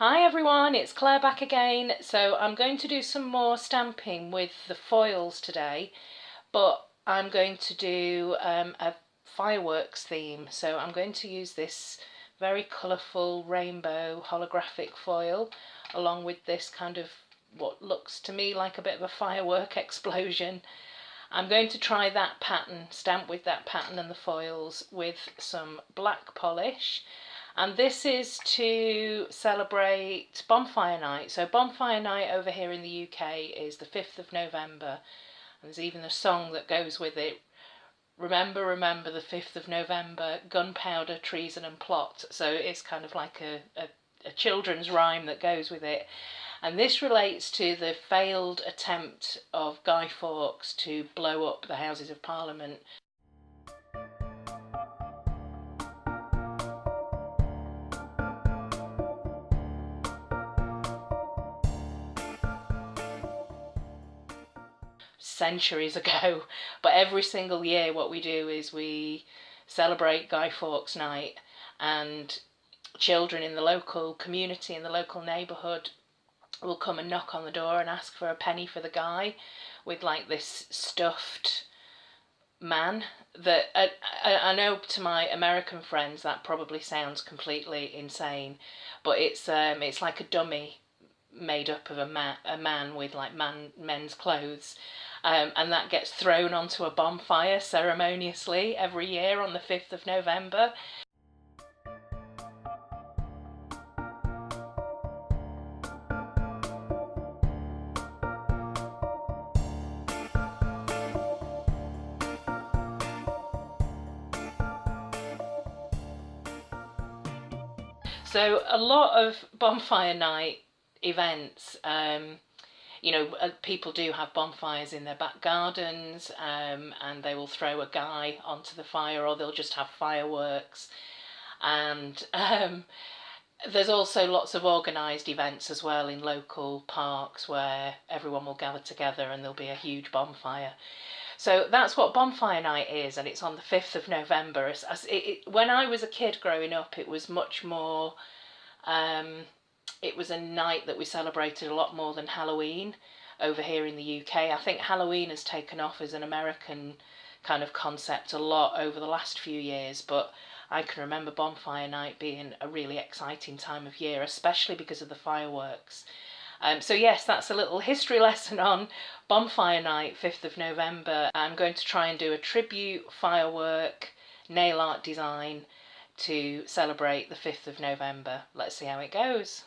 Hi everyone, it's Claire back again. So I'm going to do some more stamping with the foils today, but I'm going to do a fireworks theme. So I'm going to use this very colourful rainbow holographic foil along with this kind of what looks to me like a bit of a firework explosion. I'm going to try that pattern, stamp with that pattern and the foils with some black polish. And this is to celebrate Bonfire Night. So Bonfire Night over here in the UK is the 5th of November. And there's even a song that goes with it. Remember, remember the 5th of November, gunpowder, treason and plot. So it's kind of like a children's rhyme that goes with it. And this relates to the failed attempt of Guy Fawkes to blow up the Houses of Parliament. Centuries ago. But every single year what we do is we celebrate Guy Fawkes Night, and children in the local community, in the local neighbourhood, will come and knock on the door and ask for a penny for the guy, with like this stuffed man that I know to my American friends that probably sounds completely insane, but it's like a dummy made up of a man with like men's clothes, and that gets thrown onto a bonfire ceremoniously every year on the 5th of November. So a lot of bonfire night events, people do have bonfires in their back gardens, and they will throw a guy onto the fire, or they'll just have fireworks. And there's also lots of organised events as well in local parks where everyone will gather together and there'll be a huge bonfire. So that's what Bonfire Night is, and it's on the 5th of November. When I was a kid growing up, it was much more, it was a night that we celebrated a lot more than Halloween over here in the UK. I think Halloween has taken off as an American kind of concept a lot over the last few years, but I can remember Bonfire Night being a really exciting time of year, especially because of the fireworks. So yes, that's a little history lesson on Bonfire Night, 5th of November. I'm going to try and do a tribute firework nail art design to celebrate the 5th of November. Let's see how it goes.